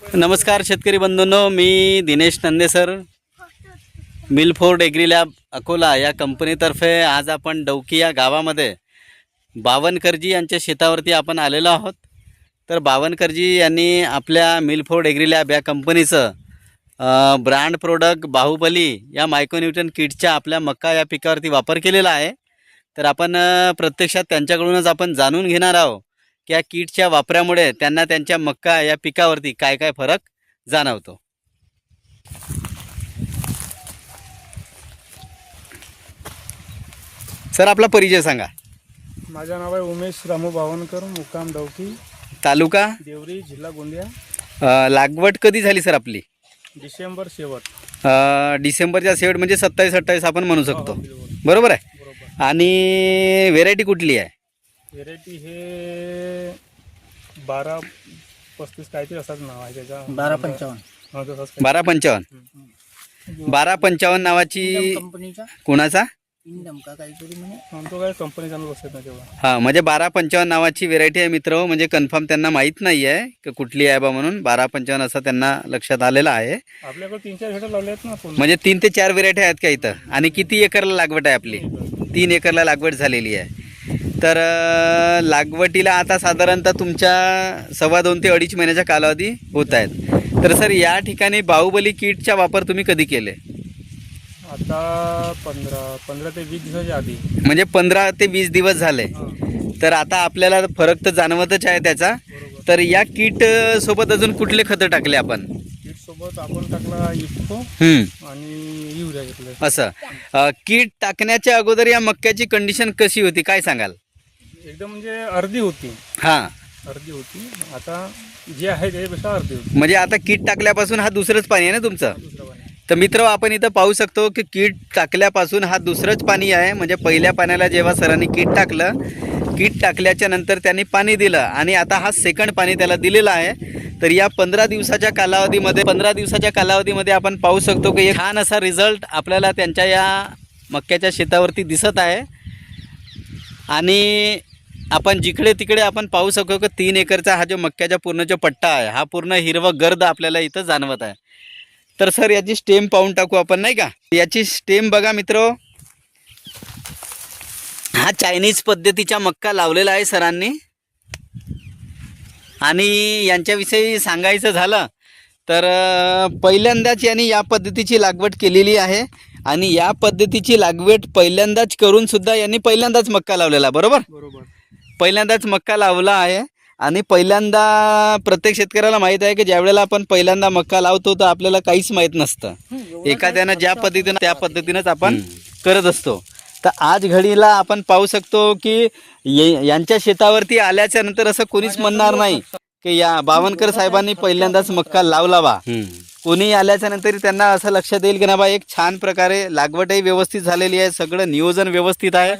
नमस्कार शेतकरी बंधूंनो, मी Dinesh Nande sir, Milford agri lab Akola या कंपनीतर्फे आज आपण डौकी या गावामध्ये बावनकरजी यांच्या शेतावरती आपण आलेलो आहोत. तर बावनकरजी यांनी आपल्या मिलफोर्ड एग्री लॅब या कंपनीचं ब्रँड प्रोडक्ट बाहुबली या मायक्रोन्यूटन किटच्या आपल्या मक्का या पिकावरती वापर केलेला आहे. तर आपण प्रत्यक्षात त्यांच्याकडूनच आपण जाणून घेणार आहोत की या किटच्या वापरामुळे त्यांना त्यांच्या मक्का या पिकावरती काय काय फरक जाणवतो. सर, आपला परिचय सांगा. माझं नाव आहे उमेश रामू बावनकर, मुक्काम डौकी, तालुका देवरी, जिल्हा गोंदिया. लागवड कधी झाली सर आपली? डिसेंबर शेवट. डिसेंबरच्या शेवट म्हणजे 27-28 आपण म्हणू शकतो, बरोबर. बरोबर आहे. बरोबर. आणि व्हेरायटी कुठली आहे? व्हेरायटी हे 12-35 काहीतरी असंच नाव आहे त्याचा. 1255 हा, तसंच काही. 1255 1255 नावाची कंपनीचा कोणाचा? इंडम का काहीतरी म्हणे. म्हणतो काय कंपनीचा नाव बसत नाही तेव्हा. हां, म्हणजे 1255 नावाची व्हेरायटी आहे मित्र. म्हणजे कन्फर्म त्यांना माहीत नाही आहे की कुठली आहे बा, म्हणून 1255 असं त्यांना लक्षात आलेलं आहे. आपल्याकडे 3-4 भेटं लावले आहेत ना आपण. म्हणजे 3 ते 4 व्हेरायटी आहेत का इथं? आणि किती एकरला लागवड आहे आपली? 3 एकरला लागवड झालेली आहे. तर लागवडीला आता साधारणतः तुमच्या 2.25 ते 2.5 महिन्याचा कालावधी होत आहेत. तर सर, या ठिकाणी बाहुबली किटचा वापर तुम्ही कधी केले? आता 15 ते 20 दिवसाच्या आधी. म्हणजे 15 ते 20 दिवस झाले. तर आता आपल्याला फरक तर जाणवतच आहे त्याचा. बरोबर. तर या किट सोबत अजून कुठले खतं टाकले आपण? किट सोबत आपण टाकला इफ्को आणि युरिया घेतलं. असं किट टाकण्याच्या अगोदर या मक्याची कंडिशन कशी होती, काय सांगाल? एकदम म्हणजे अर्धी होती. हां, अर्धी होती. आता जे आहे त्यापेक्षा अर्धी होती. म्हणजे आता किट टाकल्यापासून हा दुसरंच पाणी आहे ना तुमचं? दुसरं पाणी. तर मित्र, आपण इथं पाहू शकतो की किट टाकल्यापासून हा दुसरंच पाणी आहे. म्हणजे पहिल्या पाण्याला जेव्हा सरांनी किट टाकलं, किट टाकल्याच्या नंतर त्यांनी पाणी दिलं आणि आता हा सेकंड पाणी त्याला दिलेलं आहे. तर या 15 दिवसाच्या कालावधीमध्ये आपण पाहू शकतो की एक छान असा रिझल्ट आपल्याला त्यांच्या या मक्याच्या शेतावरती दिसत आहे. आणि आपण जिकडे तिकडे आपण पाहू शकतो की 3 एकरचा हा जो मक्याचा पूर्ण जो पट्टा आहे, हा पूर्ण हिरवं गर्द आपल्याला इथं जाणवत आहे. तर सर, याची स्टेम पाहून टाकू आपण, नाही का? याची स्टेम बघा मित्र, हा चायनीज पद्धतीचा मक्का लावलेला आहे सरांनी. आणि यांच्याविषयी सांगायचं झालं तर पहिल्यांदाच यांनी या पद्धतीची लागवड केलेली आहे. आणि या पद्धतीची लागवड पहिल्यांदाच करून सुद्धा यांनी पहिल्यांदाच मक्का लावलेला, बरोबर? बरोबर. पहिल्यांदाच मक्का लावला आहे. आणि पहिल्यांदा प्रत्येक शेतकऱ्याला माहीत आहे की ज्यावेळेला आपण पहिल्यांदा मक्का लावतो तर आपल्याला काहीच माहीत नसतं. एखाद्यानं ज्या पद्धतीनं त्या पद्धतीनंच आपण करत असतो. तर आज घडीला आपण पाहू शकतो की यांच्या शेतावरती आल्याच्या नंतर असं कोणीच म्हणणार नाही की या बावनकर साहेबांनी पहिल्यांदाच मक्का लावला बा. कोणी आल्याच्या नंतर त्यांना असं लक्षात येईल की ना बा, एक छान प्रकारे लागवडही व्यवस्थित झालेली आहे, सगळं नियोजन व्यवस्थित आहे.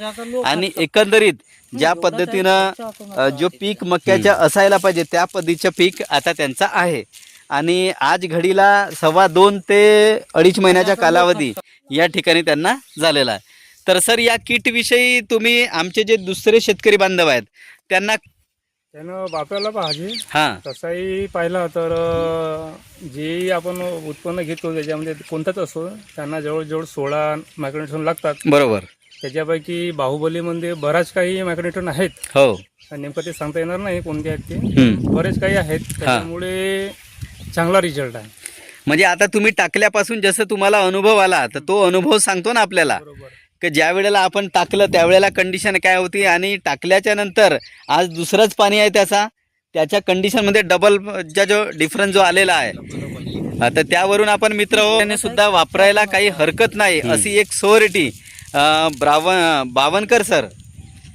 आणि एकंदरीत ज्या पद्धतीनं जो पीक मक्याच्या असायला पाहिजे त्या पद्धतीचं पीक आता त्यांचा आहे. आणि आज घडीला 2.25 ते 2.5 महिन्याचा कालावधी या ठिकाणी त्यांना झालेला आहे. तर सर, या किटविषयी तुम्ही आमचे जे दुसरे शेतकरी बांधव आहेत त्यांना त्यानं वापरायला पाहिजे. हां, तसाही पाहिला तर जे आपण उत्पन्न घेतो त्याच्यामध्ये कोणताच असो, त्यांना जवळजवळ 16 मायक्रोन्यूट्रन लागतात. बरोबर. त्याच्यापैकी बाहुबलीमध्ये बराच काही मायक्रोन्यूट्रन आहेत. हो, नेमकं ते सांगता येणार नाही कोणते आहेत ते. बरेच काही आहेत, त्याच्यामुळे चांगला रिझल्ट आहे. म्हणजे आता तुम्ही टाकल्यापासून जसं तुम्हाला अनुभव आला तर तो अनुभव सांगतो ना आपल्याला बरोबर. की ज्या वेळेला आपण टाकलं त्यावेळेला कंडिशन काय होती आणि टाकल्याच्या नंतर आज दुसरंच पाणी आहे त्याच्या कंडिशनमध्ये डबल जो डिफरन्स जो आलेला आहे. तर त्यावरून आपण मित्र यांनी सुद्धा वापरायला काही हरकत नाही अशी एक सोरिटी बावनकर सर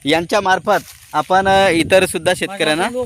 यांच्या मार्फत आपण इतर सुद्धा शेतकऱ्यांना देऊ.